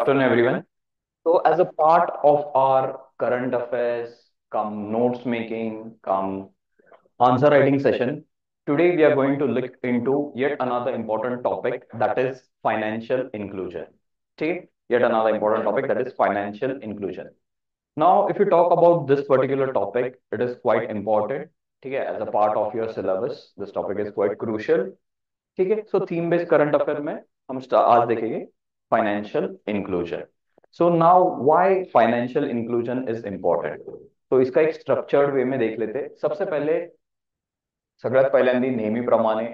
afternoon, everyone. So, as a part of our current affairs, come notes making, come answer writing session, today we are going to look into yet another important topic, that is financial inclusion. Okay, yet another important topic, that is financial inclusion. Now, if you talk about this particular topic, it is quite important. Okay, as a part of your syllabus, this topic is quite crucial. ठीक है, so theme based current affair में हम आज देखेंगे financial inclusion. So now why financial inclusion is important. तो इसका एक structured way में देख लेते हैं. सबसे पहले सगळ्यात पहिल्यांदा नेहमीप्रमाणे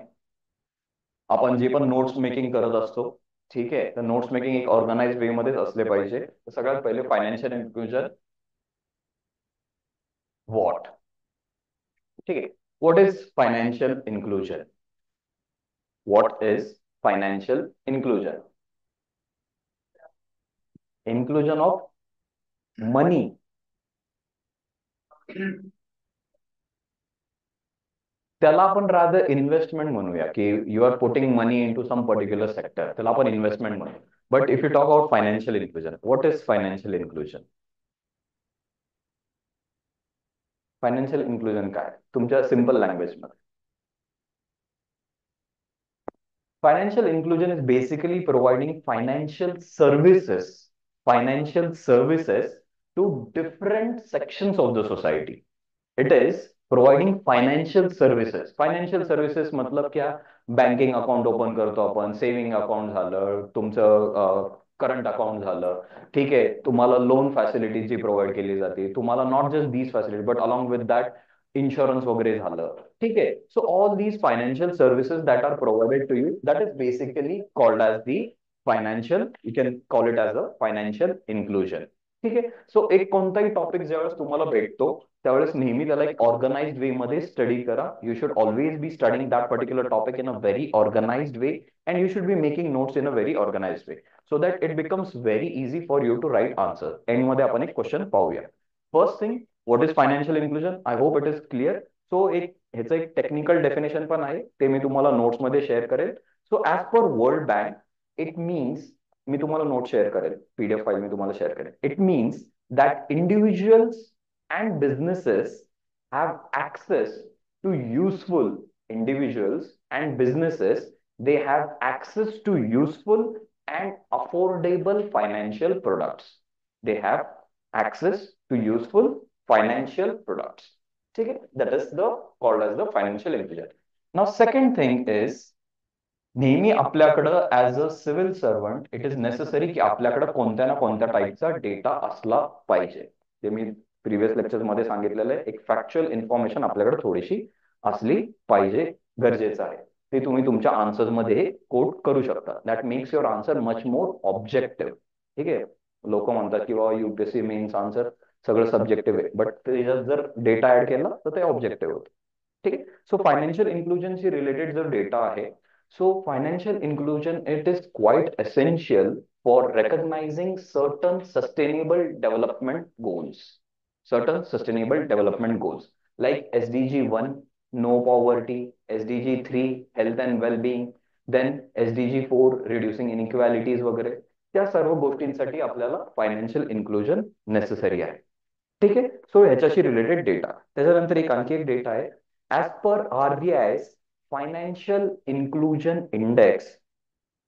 आपण जे पण नोट्स मेकिंग करत असतो, ठीक आहे, तर नोट्स मेकिंग एक ऑर्गनाइज वे मध्येच असले पाहिजे. तर सगळ्यात पहिले फायनान्शियल इन्क्लुजन व्हॉट. ठीक आहे, what is financial inclusion. What is financial inclusion. Inclusion of money. त्याला आपण रादर इन्व्हेस्टमेंट म्हणूया, की you are putting money into some particular sector, त्याला आपण इन्व्हेस्टमेंट म्हणू. But if you talk about financial inclusion, what is financial inclusion. Financial inclusion काय तुमच्या simple language मध्ये. Financial inclusion is basically providing financial services to different sections of the society. It is providing financial services. Financial services मतलब क्या. Banking account open करतो आपण, saving account झालं, तुमचं current account झालं, ठीक आहे, तुम्हाला लोन फॅसिलिटी जी प्रोव्हाइड केली जाते, तुम्हाला not just these facility but along with that insurance वगैरे झालं, ठीक आहे. So all these financial services that are provided to you, that is basically called as the financial, you can call it as a financial inclusion. ठीक आहे. So एक कोणताही topic ज्यावेळेस तुम्हाला भेटतो, त्यावेळेस नेहमी त्याला एक ऑर्गनाइज्ड वे मध्ये स्टडी करा. You should always be studying that particular topic in a very organised way, and you should be making notes in a very organised way, so that it becomes very easy for you to write answer. And मध्ये आपण एक question पाहूया. First thing, what is financial inclusion. I hope it is clear. So एक ह्याचं एक technical definition पण आहे, ते मी तुम्हाला नोट्स मध्ये शेअर करेल. So as per World Bank, it means, मी तुम्हाला नोट शेअर करेल, पीडीएफ फाईल मी तुम्हाला शेअर करेल. It means that individuals and businesses have access to useful individuals and businesses, they have access to useful and affordable financial products. They have access to useful financial products. Okay, that is the called as the financial inclusion. Now second thing is, नेहमी आपल्याकडं as a civil servant it is necessary की आपल्याकडं कोणत्या ना कोणत्या टाईपचा data असला पाहिजे. ते मी प्रिव्हियस लेक्चर मध्ये सांगितलेलं आहे, एक फॅक्च्युअल इन्फॉर्मेशन आपल्याकडे थोडीशी असली पाहिजे, गरजेचं आहे. ते तुम्ही तुमच्या आन्सर्स मध्ये कोट करू शकता. That makes your answer much more objective. ठीक आहे. लोक म्हणतात किंवा युपीएससी मेन्स आन्सर सगळं सब्जेक्टिव्ह आहे, बट त्याच्यात जर डेटा ऍड केला तर ते ऑब्जेक्टिव्ह होतं. ठीक आहे. सो फायनान्शियल इन्क्लुजनशी रिलेटेड जर डेटा आहे, so financial inclusion, it is quite essential for recognizing certain sustainable development goals. Certain sustainable development goals like SDG 1, no poverty, SDG 3, health and well-being, then SDG 4, reducing inequalities वगैरे. त्या सर्व गोष्टींसाठी आपल्याला financial inclusion necessary आहे. ठीक आहे. सो ह्याच्याशी related data, त्याच्यानंतर एक आणखी एक डेटा आहे. As per आरबीआय's financial inclusion index,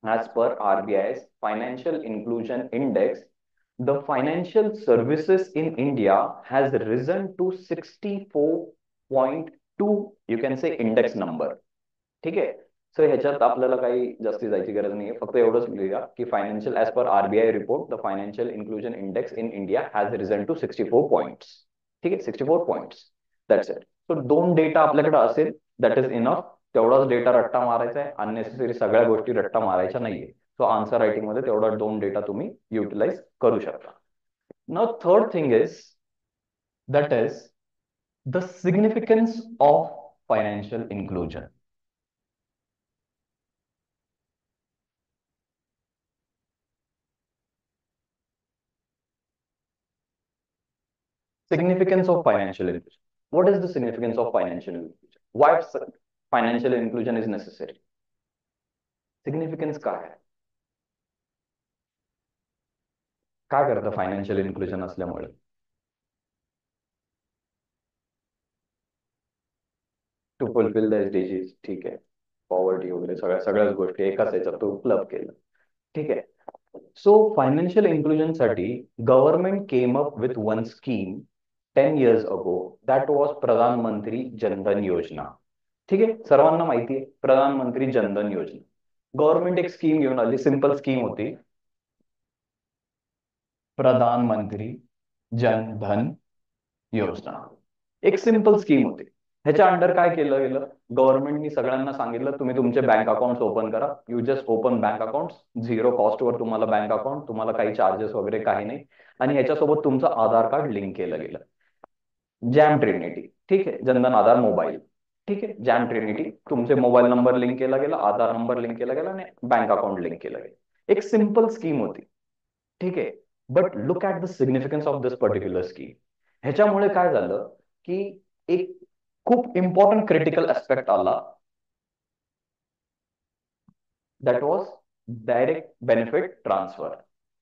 as per RBI's financial inclusion index, the financial services in India has risen to 64.2, you can say, index number. ठीक आहे. सो ह्याच्यात आपल्याला काही जास्ती जायची गरज नाहीये, फक्त एवढंच लिहूया की financial as per RBI report, the financial inclusion index in India has risen to 64 points. ठीक आहे, 64 पॉईंट्स. That's it. सो दोन डेटा आपल्याकडे असेल, दॅट इज इनफ. तेवढाच डेटा रट्टा मारायचा आहे, अननेसेसरी सगळ्या गोष्टी रट्टा मारायच्या नाहीये. सो आन्सर रायटिंग मध्ये तेवढा दोन डेटा तुम्ही युटिलाइज करू शकता. Now third thing is, that is the significance of financial inclusion. Significance of financial inclusion. What is the significance of financial inclusion? Why financial inclusion is necessary? Significance क्या है? काय करतं फायनान्शियल इन्क्लुजन असल्यामुळे? To fulfil the SDGs, ठीक आहे. Poverty वगैरे सगळ्याच गोष्टी एकाच याच्यात तो क्लब केलं. ठीक आहे. सो फायनान्शियल इन्क्लुजनसाठी government came up with one scheme 10 years अगो. दॅट वॉज प्रधानमंत्री जनधन योजना. ठीक आहे, सर्वांना माहिती आहे प्रधानमंत्री जनधन योजना. गव्हर्नमेंट एक स्कीम घेऊन आली, सिंपल स्कीम होती. प्रधानमंत्री जनधन योजना एक सिंपल स्कीम होती. ह्याच्या अंडर काय केलं गेलं? गव्हर्नमेंटनी सगळ्यांना सांगितलं तुम्ही तुमचे बँक अकाउंट ओपन करा. You just open bank account. Zero कॉस्टवर तुम्हाला बँक अकाउंट, तुम्हाला काही चार्जेस वगैरे काही नाही. आणि ह्याच्यासोबत तुमचं आधार कार्ड लिंक केलं गेलं. जॅम ट्रिनिटी, ठीक आहे, जनधन आधार मोबाईल. ठीक आहे, जॅम ट्रिनिटी, तुमचे मोबाईल नंबर लिंक केला गेला, आधार नंबर लिंक केला गेला आणि बँक अकाउंट लिंक केलं गेलं. एक सिंपल स्कीम होती. ठीक आहे. But look at the significance of this particular scheme. ह्याच्यामुळे काय झालं की एक खूप इम्पॉर्टंट क्रिटिकल ऍस्पेक्ट आला. That was direct benefit transfer.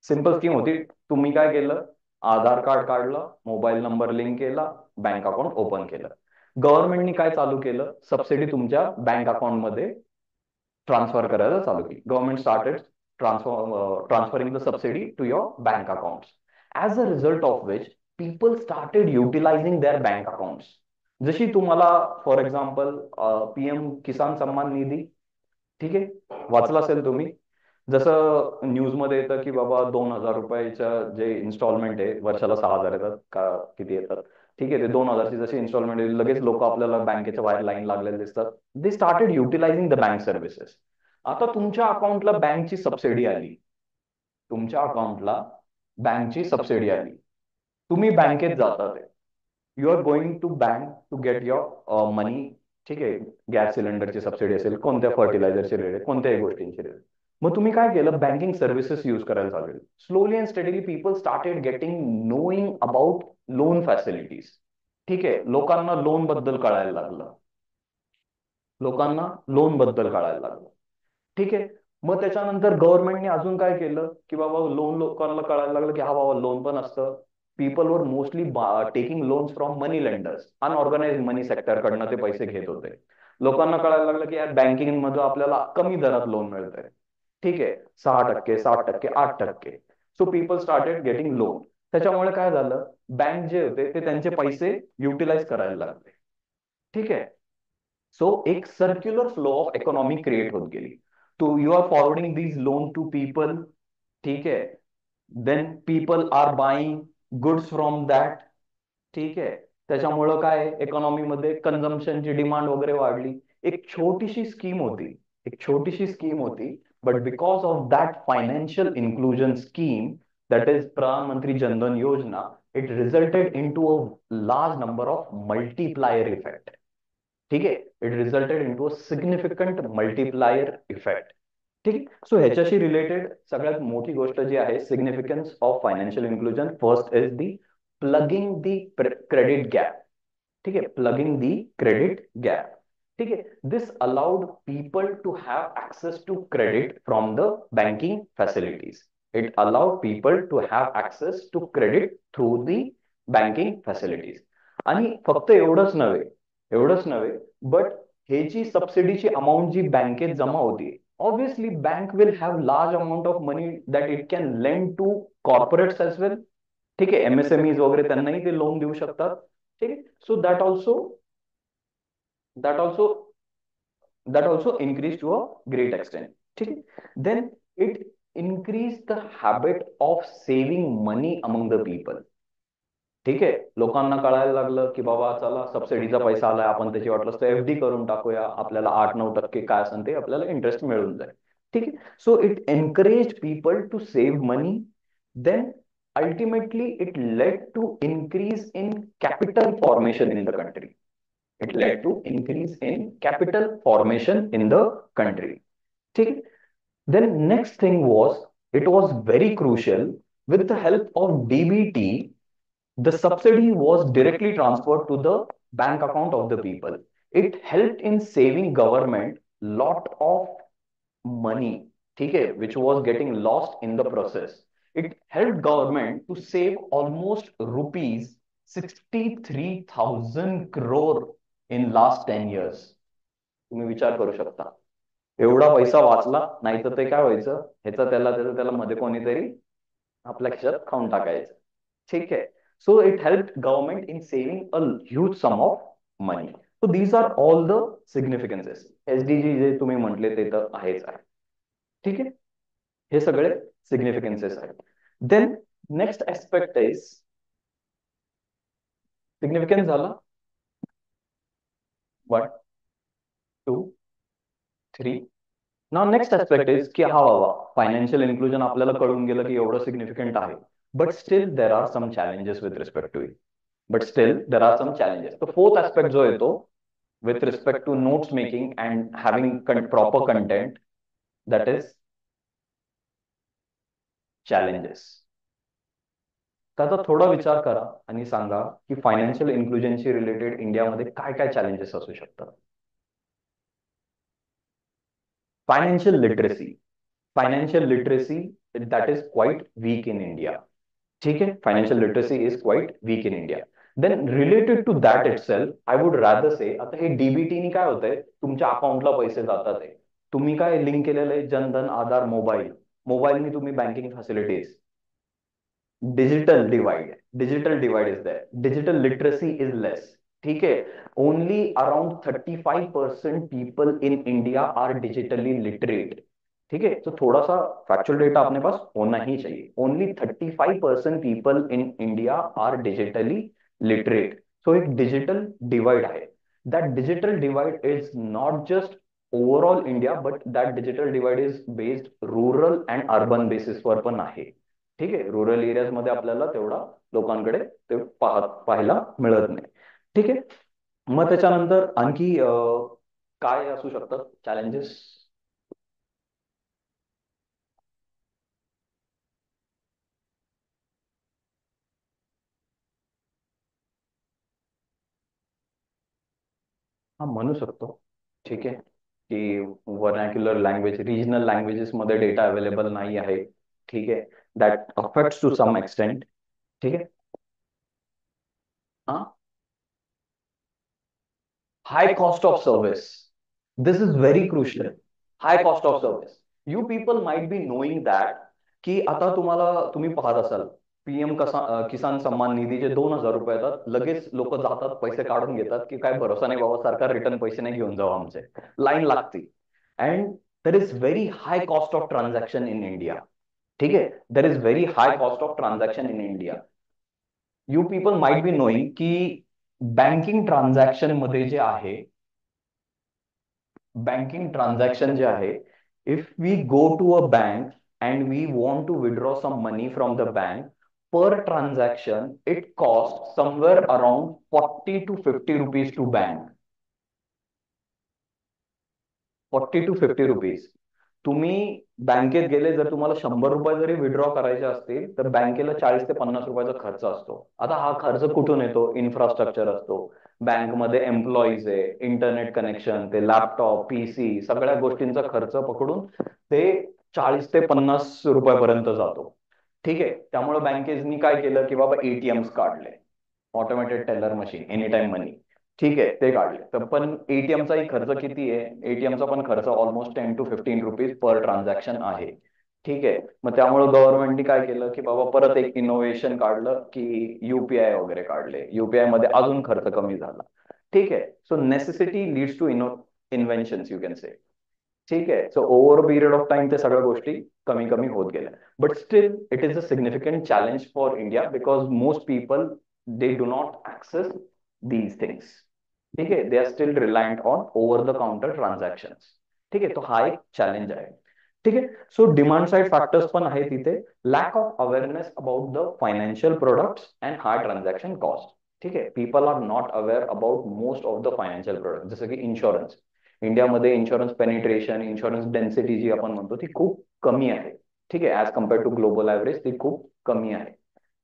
Simple scheme होती. तुम्ही काय केलं? आधार कार्ड काढलं, मोबाईल नंबर लिंक केला, बँक अकाउंट ओपन केलं. गव्हर्नमेंटनी काय चालू केलं? सबसिडी तुमच्या बँक अकाउंटमध्ये ट्रान्सफर करायला चालू केली. Government started transferring the subsidy to your bank accounts. As a result of which, people started utilizing their bank accounts. जशी तुम्हाला फॉर एक्झाम्पल पीएम किसान सन्मान निधी, ठीक आहे, वाचला असेल तुम्ही. जसं न्यूजमध्ये येतं की बाबा 2,000 रुपयाच्या जे इन्स्टॉलमेंट आहे, वर्षाला 6,000 येतात का किती येतात, ठीक आहे, ते 2,000ची जशी इन्स्टॉलमेंट आहे लगेच लोक आपल्याला बँकेच्या बाहेर लाईन लागलेले दिसतात. They started utilising the bank services. आता तुमच्या अकाउंटला बँकची सबसिडी आली. तुमच्या अकाउंटला बँकची सबसिडी आली. तुम्ही बँकेत जातात. You are going to bank to get your money. ठीक आहे, गॅस सिलेंडरची सबसिडी असेल, कोणत्या फर्टिलायझरची रेट आहे, कोणत्याही गोष्टींची रेट. मग तुम्ही काय केलं? बँकिंग सर्व्हिसेस यूज करायला चालू केलं. Slowly and steadily people started getting knowing about loan facilities. ठीक आहे, लोकांना लोन बद्दल कळायला लागलं. लोकांना लोन बद्दल कळायला लागलं. ठीक आहे. मग त्याच्यानंतर गव्हर्नमेंटने अजून काय केलं की बाबा लोन लोकांना कळायला लागलं की हा बाबा लोन पण असतं. People were mostly taking loans from money lenders, unorganise money sector कडनं ते पैसे घेत होते. लोकांना कळायला लागलं की यार बँकिंग मध्ये आपल्याला कमी दरात लोन मिळतंय. ठीक आहे, 6%, 7%, 8%. So people started getting loan. त्याच्यामुळे काय झालं? बँक जे होते ते त्यांचे पैसे युटिलाइज करायला लागले. ठीक आहे. सो एक circular flow of economy create होत गेली. तो you are forwarding these loan to people. ठीक आहे. Then people are buying goods from that. ठीक आहे. त्याच्यामुळं काय इकॉनॉमीमध्ये कन्झम्पशनची डिमांड वगैरे वाढली. एक छोटीशी स्कीम होती. एक छोटीशी स्कीम होती. But because of that financial inclusion scheme, that is Pradhan Mantri Jan Dhan Yojana, it resulted into a large number of multiplier effect. ठीक आहे. It resulted into a significant multiplier effect. ठीक आहे. सो ह्याच्याशी रिलेटेड सगळ्यात मोठी गोष्ट जी आहे, significance of financial inclusion, first is the plugging the credit gap. ठीक आहे, प्लगिंग दी क्रेडिट गॅप. ठीक आहे. This allowed people to have access to credit from the banking facilities. It allowed people to have access to credit through the banking facilities. आणि फक्त एवढंच नव्हे, but hey ji सबसिडीची amount जी बँकेत जमा होती, obviously bank will have large amount of money that it can lend to corporates as well. ठीक आहे, MSMEs वगैरे त्यांनाही ते लोन देऊ शकतात. ठीक आहे. So that also that also increased to a great extent. ठीक आहे. Then it increased the habit of saving money among the people. ठीक आहे. लोकांना कळायला लागलं की बाबा चला सबसिडीचा पैसा आलाय, आपण त्याची वाटलं तर एफडी करून टाकूया, आपल्याला 8-9% काय असेल ते आपल्याला इंटरेस्ट मिळून जाईल. ठीक आहे. So it encourage people to save money. Then ultimately it led to increase in capital formation in the country. It led to increase in capital formation in the country. ठीक. Then next thing was, it was very crucial, with the help of DBT, the subsidy was directly transferred to the bank account of the people. It helped in saving government lot of money. ठीक है, which was getting lost in the process. It helped government to save almost rupees 63,000 crore in last 10 years. तुम्ही विचार करू शकता, एवढा पैसा वाचला, नाही तर ते काय व्हायचं, त्याचं त्याला मध्ये कोणीतरी आपल्या खिशात खाऊन टाकायचं. ठीक आहे. So it help government in saving a huge sum of money. So these are all the significances. SDG जे तुम्ही म्हटले ते तर आहेच आहे. ठीक आहे. हे सगळे सिग्निफिकन्सेस आहेत. Then next aspect is significance झाला. 1 2 3. नाउ नेक्स्ट ऍस्पेक्ट इज की हा बाबा फायनान्शियल इन्क्लुजन आपल्याला कळून गेलं की एवढं सिग्निफिकंट आहे, but still there are some challenges with respect to it. But still there are some challenges. The fourth aspect जो येतो with respect to notes making and having proper content, that is challenges. त्याचा थोडा विचार करा आणि सांगा की financial इन्क्लुजनशी related इंडियामध्ये काय काय चॅलेंजेस असू शकतात. Financial literacy. Financial literacy that is quite weak in India. ठीक है, financial literacy is quite weak in India. Then related to that itself I would rather say, आता हे डीबीटीनी काय होतंय, तुमच्या अकाउंटला पैसे जातात आहे, तुम्ही काय लिंक केलेलं आहे, जनधन आधार मोबाईल, मोबाईलनी तुम्ही banking facilities. Digital divide is there, digital literacy is less. ठीक है. Only around 35% people in India are digitally literate. ठीक है. तो थोड़ा सा फैक्चुअल डेटा अपने पास होना ही चाहिए. Only 35% people in India are digitally literate. So एक डिजिटल डिवाइड आहे. That digital divide is not just overall India, but that digital divide is based rural and urban बेसिसवर पण आहे. ठीक आहे. रुरल एरियाज मध्ये आपल्याला तेवढा लोकांकडे ते पाहायला मिळत नाही. ठीक आहे. मग त्याच्यानंतर आणखी काय असू शकतात चॅलेंजेस. हा म्हणू शकतो. ठीक आहे. की व्हर्नॅक्युलर लँग्वेज, रिजनल लँग्वेजेस मध्ये डेटा अवेलेबल नाही आहे. ठीक आहे. That affects to some extent. ठीक आहे. हा, high cost of service. This is very crucial. High cost of service. You people might be knowing that की आता तुम्ही पाहत असाल पीएम किसान सन्मान निधीचे 2,000 रुपये येतात, लगेच लोक जातात पैसे काढून घेतात की काय भरोसा नाही बाबा, सरकार रिटर्न पैसे नाही घेऊन जाऊ आमचे, लाईन लागते. And there is very high cost of transaction in India. ठीक आहे. There is very high cost of transaction in India. You people might be knowing की बँकिंग ट्रान्झॅक्शन मध्ये जे आहे, बँकिंग ट्रान्झॅक्शन जे आहे, if we go to a bank and we want to withdraw some money from the bank, per transaction it cost somewhere around 40 to 50 rupees to bank. 40 to 50 rupees. तुम्ही बँकेत गेले, जर तुम्हाला 100 रुपये जरी विड्रॉ करायचे असतील तर बँकेला 40 ते 50 रुपयाचा खर्च असतो. आता हा खर्च कुठून येतो, इन्फ्रास्ट्रक्चर असतो, बँकमध्ये एम्प्लॉईज आहे, इंटरनेट कनेक्शन, ते लॅपटॉप पीसी, सगळ्या गोष्टींचा खर्च पकडून ते 40 ते 50 रुपयापर्यंत जातो. ठीक आहे. त्यामुळे बँकेनी काय केलं की बाबा एटीएम्स काढले, automated teller machine, any time money. ठीक आहे, ते काढले. तर पण एटीएमचाही खर्च किती आहे, एटीएमचा पण खर्च almost 10 to 15 rupees per transaction आहे. ठीक आहे. मग त्यामुळे गव्हर्नमेंटनी काय केलं की बाबा परत एक इनोव्हेशन काढलं की युपीआय वगैरे काढले, युपीआय मध्ये अजून खर्च कमी झाला. ठीक आहे. So necessity leads to inventions, you can say. ठीक आहे. So over period of time ते सगळ्या गोष्टी कमी कमी होत गेल्या. But still it is a significant challenge for India because most people they do not access these things. ठीक आहे. They are still reliant on over the counter transaction. ठीक आहे. तो हा एक चॅलेंज आहे. ठीक आहे. सो डिमांड साइड फॅक्टर्स पण आहेत तिथे. Lack of awareness about the financial products and high transaction cost. ठीक आहे. People are not aware about most of the financial product, जसं की इन्शुरन्स. इंडियामध्ये इन्शुरन्स पेनिट्रेशन, इन्शुरन्स डेन्सिटी जी आपण म्हणतो ती खूप कमी आहे. ठीक आहे. As compared to global average ती खूप कमी आहे.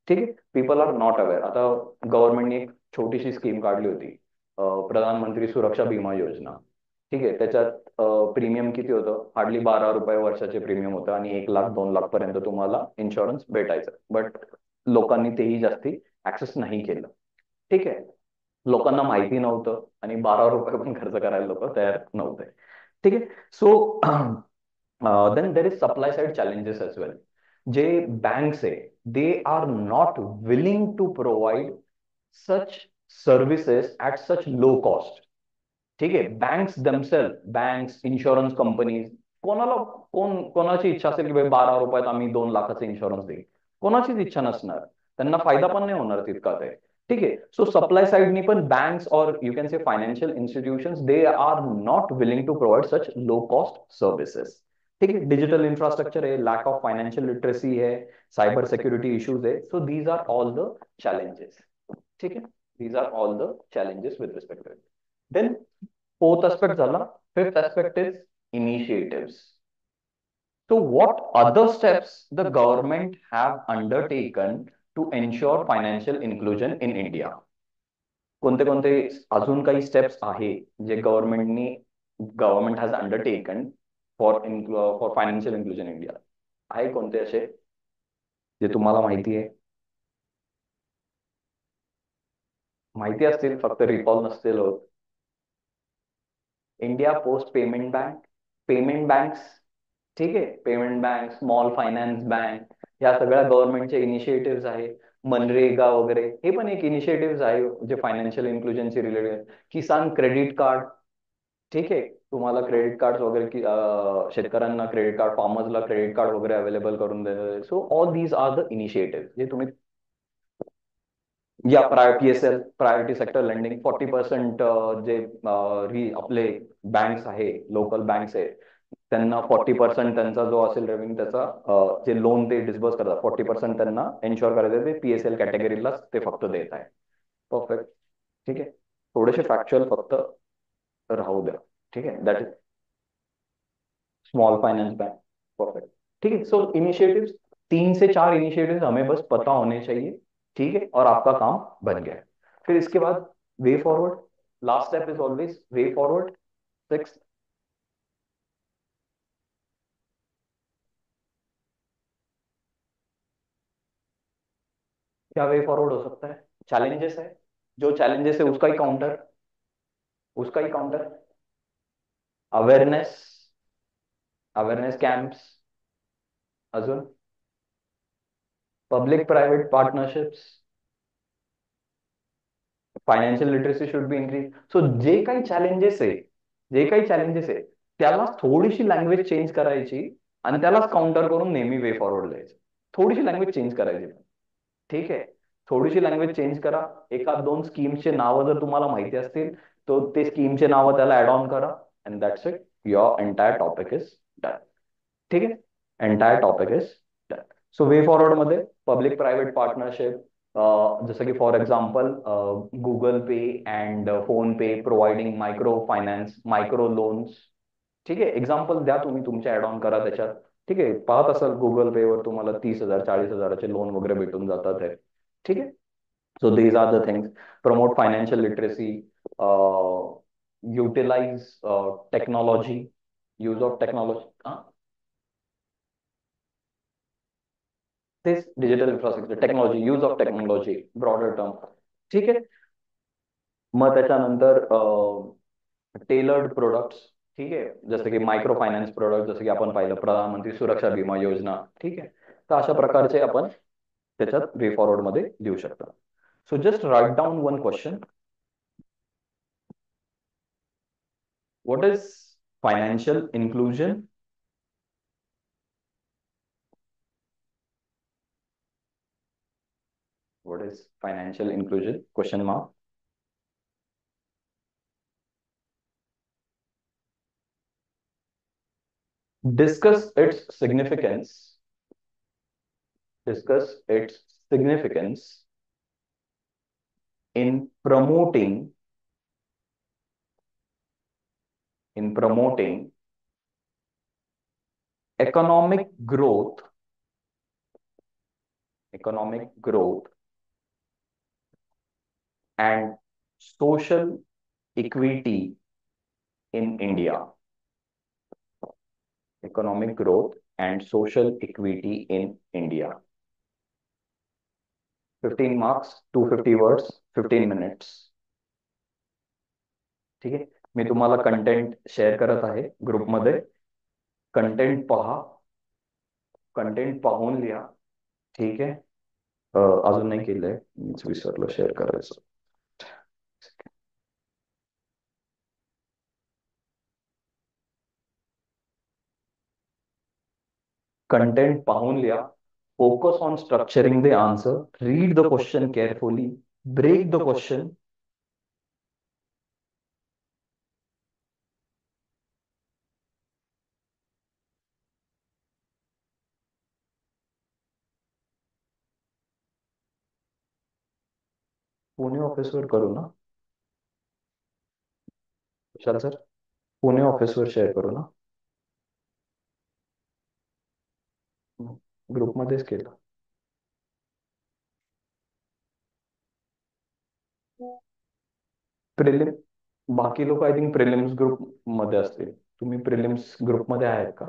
ठीक आहे. People are not aware. आता गव्हर्नमेंटने एक छोटीशी स्कीम काढली होती, प्रधानमंत्री सुरक्षा बीमा योजना. ठीक आहे. त्याच्यात प्रीमियम किती होतं? हार्डली 12 रुपये वर्षाचे प्रीमियम होतं आणि 1 लाख 2 लाख पर्यंत तुम्हाला इन्शुरन्स भेटायचं. बट लोकांनी तेही जास्ती ऍक्सेस नाही केलं. ठीक आहे. लोकांना माहिती नव्हतं आणि 12 रुपये पण खर्च करायला लोक तयार नव्हते. ठीक आहे. So then there is supply side challenges as well. जे बँक्स आहे, they are not willing to provide such services at such low cost. ठीक आहे. Banks themselves, banks, insurance companies, कोणाला कोणाची इच्छा असेल की भाई 12 रुपयात आम्ही 2 लाखाचा इन्शुरन्स देईल? कोणाचीच इच्छा नसणार. त्यांना फायदा पण नाही होणार तितका ते. ठीक आहे. सो सप्लाय साइडनी पण बँक्स और you can say financial institutions, they are not willing to provide such low cost services. ठीक आहे. डिजिटल इन्फ्रास्ट्रक्चर है, लैक ऑफ फाइनेंशियल लिटरेसी है, साइबर सिक्योरिटी इश्यूज है. So these are all the challenges. ठीक है. These are all the challenges with respect to it. Then fourth aspect झाला. Fifth aspect is initiatives. So what other steps the government have undertaken to ensure financial inclusion in India? कोणते कोणते अजून काही steps आहे जे government has undertaken for financial inclusion India? आहे कोणते असे जे तुम्हाला माहिती आहे? माहिती असतील, फक्त रिकॉल नसतील होत. India post payment bank, payment banks. ठीक आहे. Payment bank, small finance bank, या सगळ्या गव्हर्नमेंटचे इनिशिएटिव्ह आहे. मनरेगा वगैरे हे पण एक इनिशिएटिव्ह आहे जे फायनान्शियल इन्क्लुजनशी रिलेटेड. Kisan credit card. ठीक आहे. तुम्हाला क्रेडिट कार्ड वगैरे शेतकऱ्यांना क्रेडिट कार्ड, फार्मर्सला क्रेडिट कार्ड वगैरे अवेलेबल करून देतात. So all these are the initiative जे तुम्ही, या PSL, प्रायोरिटी सेक्टर लेंडिंग, 40% जे आपले बँक्स आहे, लोकल बँक्स आहे, त्यांना 40% त्यांचा जो असेल रेव्हेन्यू त्याचा जे लोन ते डिस्बर्स करतात, 40% त्यांना एन्शुअर करायचं ते PSL कॅटेगरीलाच ते फक्त देत आहे. परफेक्ट. ठीक आहे. थोडेसे फॅक्च्युअल फक्त राहू द्या. ठीक है. That is small finance bank. Perfect. ठीक है. सो इनिशिएटिव्स, 3 से 4 इनिशिएटिव्स हमें बस पता होने चाहिए. ठीक है. और आपका काम बन गया. फिर इसके बाद way forward. Last step is always way forward. Six, क्या वे फॉरवर्ड हो सकता है? चैलेंजेस है, जो चैलेंजेस है उसका ही काउंटर, उसका ही काउंटर. Awareness, awareness camps. अजून public private partnerships. Financial literacy should be increase. So जे काही चॅलेंजेस आहे, जे काही चॅलेंजेस आहे, त्याला थोडीशी लँग्वेज चेंज करायची आणि त्यालाच काउंटर करून नेहमी वे फॉरवर्ड द्यायचं. थोडीशी लँग्वेज चेंज करायची. ठीक आहे. थोडीशी लँग्वेज चेंज करा. एखाद दोन स्कीम्सचे नावं जर तुम्हाला माहिती असतील, तर ते स्कीमचे नावं त्याला ऍड ऑन करा. And that's it. Your entire topic is done. ठीक आहे. Entire topic is done. So way forward मध्ये पब्लिक प्रायव्हेट पार्टनरशिप, जसं की for example Google Pay and PhonePe providing micro finance, micro loans. ठीक आहे. Example द्या तुम्ही, तुमचे ऍड ऑन करा त्याच्यात. ठीक आहे. पाहत असाल गुगल पेवर तुम्हाला 30,000 40,000चे लोन वगैरे भेटून जातात आहे. ठीक आहे. So these are the things. Promote financial literacy, utilize technology, use of technology. तेच digital infrastructure, technology, use of technology, broader term. ठीक आहे. मग त्याच्यानंतर टेलर्ड प्रोडक्ट्स. ठीक आहे. जसं की मायक्रो फायनान्स प्रोडक्ट, जसं की आपण पाहिलं प्रधानमंत्री सुरक्षा विमा योजना. ठीक आहे. तर अशा प्रकारचे आपण त्याच्यात वे फॉरवर्ड मध्ये देऊ शकता. So just write down one question. What is financial inclusion? What is financial inclusion? Question mark. Discuss its significance. Discuss its significance in promoting economic growth, economic growth and social equity in India. Economic growth and social equity in India. 15 marks, 250 words, 15 minutes. ठीक आहे. मी तुम्हाला content share करत आहे ग्रुपमध्ये. Content पहा, content पाहून लिहा. ठीक आहे. अजून नाही केलंय, मीच विसरलो शेअर करायचं. कंटेंट पाहून लिहा. Focus on structuring the answer. Read the question carefully. Break the question. Pune ऑफिसवर करू ना विशाल सर? पुणे ऑफिसवर शेअर करू ना? ग्रुपमध्येच केलं. प्रिलिम. बाकी लोक आय थिंक प्रिलिम्स ग्रुप मध्ये असतील. तुम्ही प्रिलिम्स ग्रुप मध्ये आहेत का?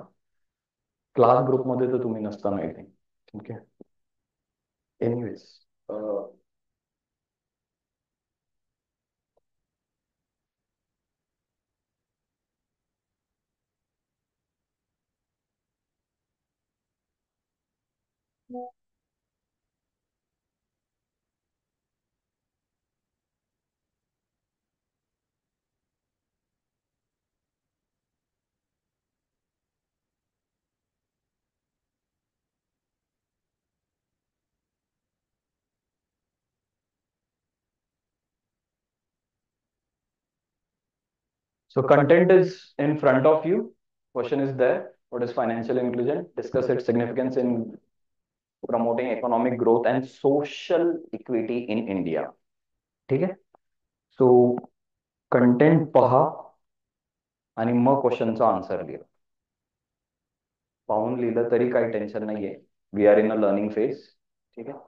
क्लास ग्रुप मध्ये तर तुम्ही नसता नाही थिंक. ठीक आहे. Anyways, so content is in front of you. Question is there. What is financial inclusion? Discuss its significance in promoting economic growth and social equity in India. ठीक आहे. सो कंटेंट पहा आणि मग क्वेश्चनचा आन्सर लिहा. पाहून लिहिलं तरी काही टेन्शन नाहीये. We are in a learning phase. ठीक आहे.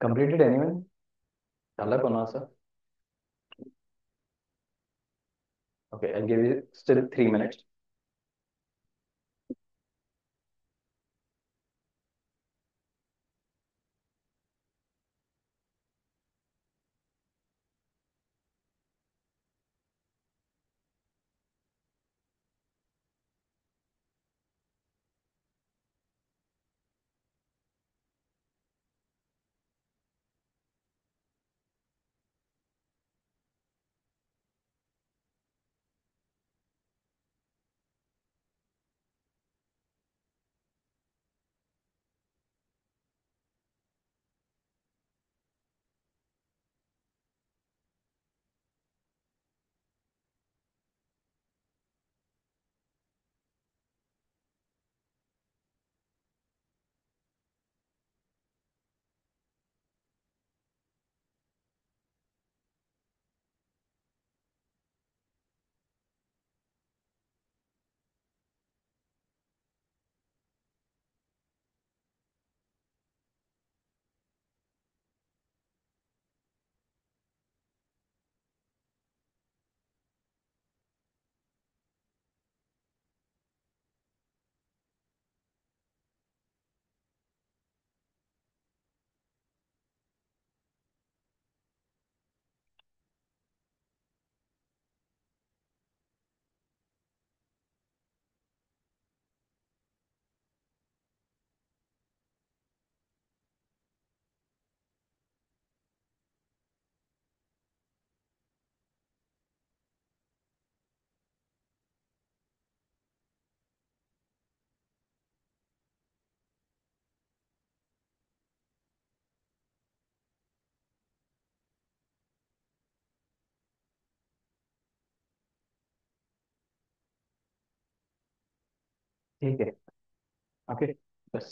Completed anyone? झाला कोणाचं? Okay, I'll give you still 3 minutes. ठीक है, ओके, बस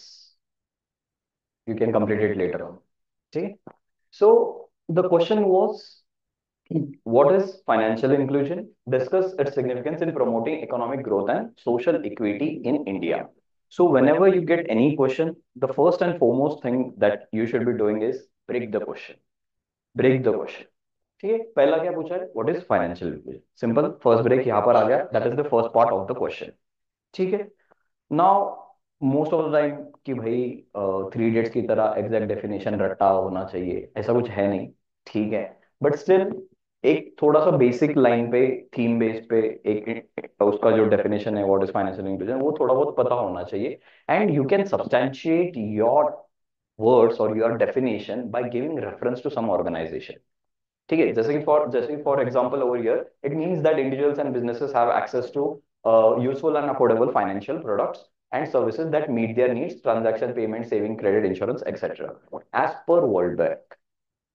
you can complete it later on. ठीक है, so the question was what is financial inclusion, discuss its significance in promoting economic growth and social equity in India. So whenever you get any question, the first and foremost thing that you should be doing is break the question, break the question। ठीक है, पहला क्या पूछा है, what is financial inclusion, simple, first break यहाँ पर आ गया, that is the first part of the question. ठीक है, now most of the time कि भाई थ्री इडियट्स की तरह एग्जैक्ट डेफिनेशन रट्टा होना चाहिए, ऐसा कुछ है नहीं। ठीक है, बट स्टिल एक थोड़ा सा बेसिक लाइन पे, थीम बेस पे एक उसका जो डेफिनेशन है व्हाट इज फाइनेंशियल इंक्लूजन, वो थोड़ा बहुत पता होना चाहिए। And you can substantiate your words और your definition by giving reference to some organization. ठीक है, जैसे कि for example over here it means that individuals and businesses have access to useful and affordable financial products and services that meet their needs, transaction, payment, saving, credit, insurance, etcetera, as per World Bank.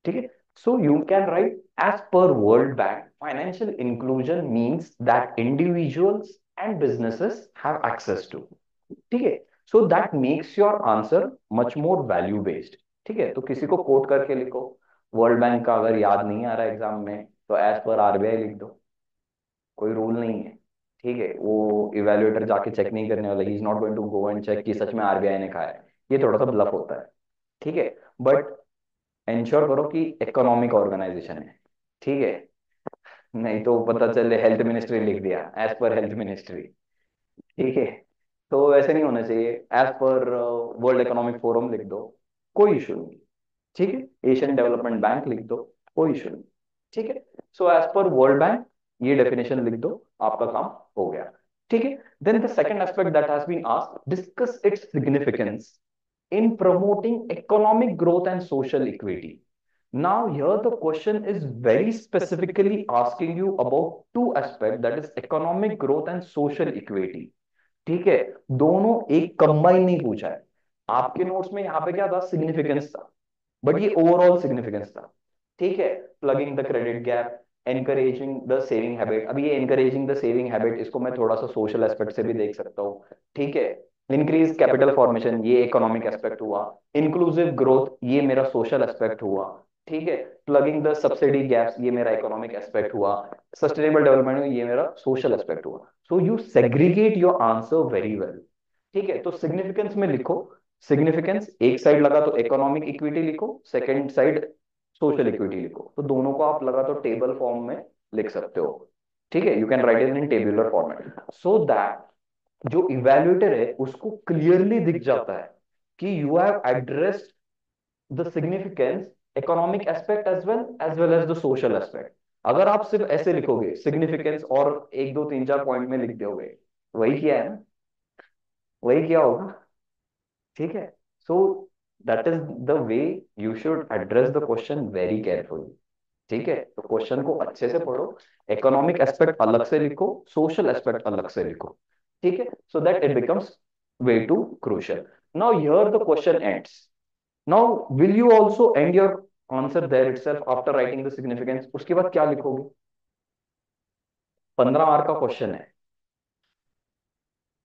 ठीक है, so you can write as per World Bank financial inclusion means that individuals and businesses have access to. ठीक है, so that makes your answer much more value based. ठीक है, तो किसी को coat करके लिखो, वर्ल्ड बैंक का अगर याद नहीं आ रहा एग्जाम में तो एज पर आरबीआई लिख दो, कोई रूल नहीं है। ठीक है, वो इवेल्युएटर जाके चेक नहीं करने वाला, he is not going to go and check कि सच में आरबीआई ने कहा है, ये थोड़ा सा ब्लफ होता है। ठीक है, बट इंश्योर करो कि इकोनॉमिक ऑर्गेनाइजेशन है। ठीक है, नहीं तो पता चले हेल्थ मिनिस्ट्री लिख दिया, एज पर हेल्थ मिनिस्ट्री। ठीक है, तो ऐसे नहीं होना चाहिए, as per world economic forum लिख दो, कोई इशू नहीं। ठीक है, एशियन डेवलपमेंट बैंक लिख दो, कोई इशू नहीं। ठीक है, so as per World Bank ये डेफिनेशन लिख दो, आपका काम हो गया। ठीक है, then the second aspect that has been asked, discuss its significance in promoting economic growth and social equity. Now, here the question is very specifically asking you about two aspects, that is economic growth and social equity. ठीक है, दोनों एक combine नहीं पूछा है। आपके notes में यहाँ पे क्या था, सिग्निफिकेंस था, बट ये ओवरऑल सिग्निफिकेंस था। ठीक है, plugging the credit gap, encouraging the saving habit, अब ये एनकरेजिंग द सेविंग हैबिट इसको मैं थोड़ा सा सोशल एस्पेक्ट से भी देख सकता हूँ। ठीक है, इंक्रीज कैपिटल फॉर्मेशन ये इकोनॉमिक एस्पेक्ट हुआ, इंक्लूसिव ग्रोथ ये मेरा सोशल एस्पेक्ट हुआ। ठीक है, प्लगिंग द सब्सिडी गैप्स ये मेरा इकोनॉमिक एस्पेक्ट हुआ, सस्टेनेबल डेवलपमेंट ये मेरा सोशल एस्पेक्ट हुआ। So you segregate your answer very well. ठीक है, तो सिग्निफिकेंस में लिखो, सिग्निफिकेंस एक साइड लगा तो इकोनॉमिक इक्विटी लिखो, सेकंड साइड सोशल इक्विटी लिखो, तो दोनों को आप लगा तो टेबल फॉर्म में लिख सकते हो। ठीक है, you can write it in tabular format so that जो इवेल्युएटर है उसको क्लियरली दिख जाता है कि you have addressed the significance, economic aspect as well as the social aspect. अगर आप सिर्फ ऐसे लिखोगे सिग्निफिकेंस और एक दो तीन चार पॉइंट में लिख दोगे, वही किया है ना, वही किया होगा। ठीक है, so that is the way you should address the question very carefully. ठीक है, तो क्वेश्चन को अच्छे से पढ़ो, इकोनॉमिक एस्पेक्ट अलग से लिखो, सोशल एस्पेक्ट अलग से लिखो। ठीक है, so that it becomes way too crucial. Now here the question ends. Now will you also end your answer there itself after writing the significance? उसके बाद क्या लिखोगे, 15 मार्क का क्वेश्चन है।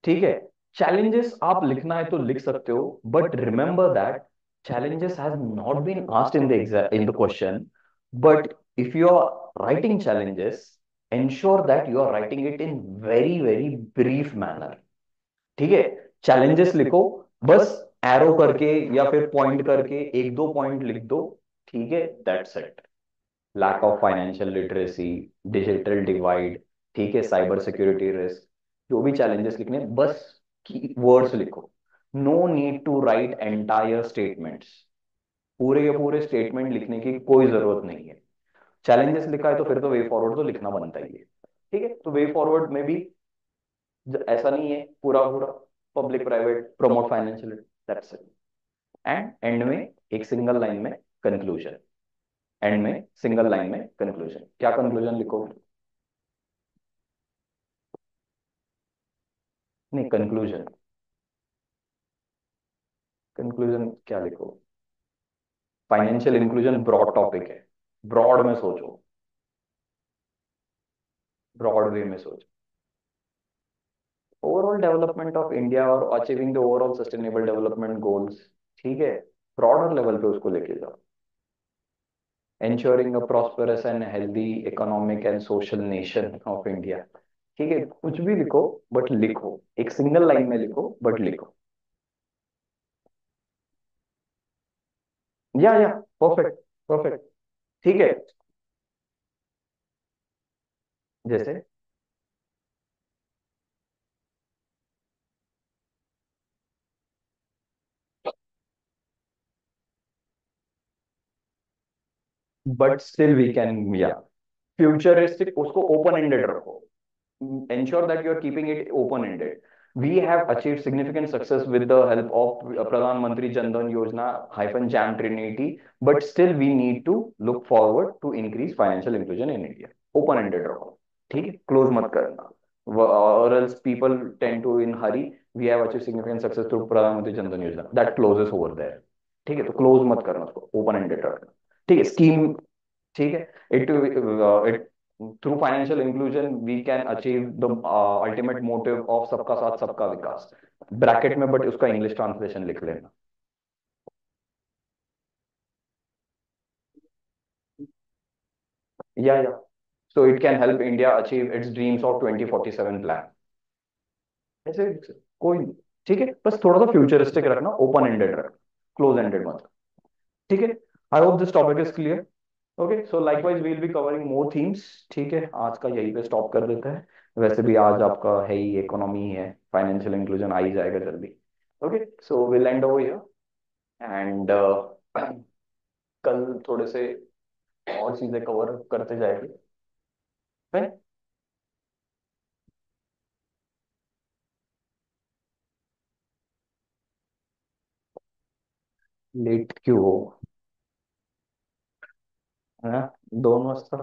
ठीक है, चैलेंजेस आप लिखना है तो लिख सकते हो, but remember that challenges has not been asked in the exam in the question, but if you are writing challenges, ensure that you are writing it in very brief manner। ठीक है, challenges लिखो, बस arrow करके या फिर point करके एक दो पॉइंट लिख दो। ठीक है, that's it. Lack of financial literacy, digital divide, ठीक है, साइबर सिक्योरिटी रिस्क, जो भी चैलेंजेस लिखने बस की वर्ड्स लिखो। No need to write entire statements, पूरे के पूरे स्टेटमेंट लिखने की कोई जरूरत नहीं है। चैलेंजेस लिखा है तो फिर तो वे फॉरवर्ड तो लिखना बनता ही है। ठीक है, तो वे फॉरवर्ड में भी ऐसा नहीं है पूरा पूरा public private promote financial, that's it. And and में एक सिंगल लाइन में कंक्लूजन, एंड में सिंगल लाइन में कंक्लूजन, क्या कंक्लूजन लिखोगे, नहीं कंक्लूजन, कंक्लूजन क्या लिखोगे, फाइनेंशियल इंक्लूजन ब्रॉड टॉपिक है, ब्रॉड में सोचो, ब्रॉड वे में सोचो। ओवरऑल डेवलपमेंट ऑफ इंडिया और achieving the overall sustainable development goals, ठीक है, ब्रॉडर लेवल पे उसको लेके जाओ। ensuring a prosperous and healthy economic and social nation of India, ठीक है, कुछ भी लिखो, बट लिखो, एक सिंगल लाइन में लिखो, बट लिखो। या परफेक्ट, परफेक्ट, ठीक है। जैसे, बट स्टिल वी कैन, या फ्यूचरिस्टिक, उसको ओपन एंडेड रखो। ensure that you are keeping it open ended. We have achieved significant success with the help of Pradhan Mantri Jan Dhan Yojana hyphen Jam Trinity, but still we need to look forward to increase financial inclusion in India. Open ended रखो, ठीक है, close मत करना। Or else people tend to in hurry, we have achieved significant success through Pradhan Mantri Jan Dhan Yojana, that closes over there, ठीक है, तो close मत करना उसको, ओपन एंडेड रखना, ठीक है, स्कीम, ठीक है। It through financial inclusion we can achieve the ultimate motive of सबका साथ सबका विकास, ब्रैकेट में, बट उसका इंग्लिश ट्रांसलेशन लिख लेना। या so it can help India achieve its dreams of 2047 plan, ऐसे कोई नहीं, ठीक है, बस थोड़ा सा फ्यूचरिस्टिक रखना, ओपन एंडेड रखना, क्लोज एंडेड मत, ठीक है। I hope this topic is clear. Okay, so likewise we'll be covering more themes, ठीक है, आज का यहीं पे स्टॉप कर देते हैं। वैसे भी आज आपका है ही, इकोनॉमी है, फाइनेंशियल इंक्लूजन आ ही जाएगा जल्दी। Okay, so will and over here, and कल थोड़े से और चीजें कवर करते जाएंगे। फिर लेट क्यों हो, है ना, 2 वाजता।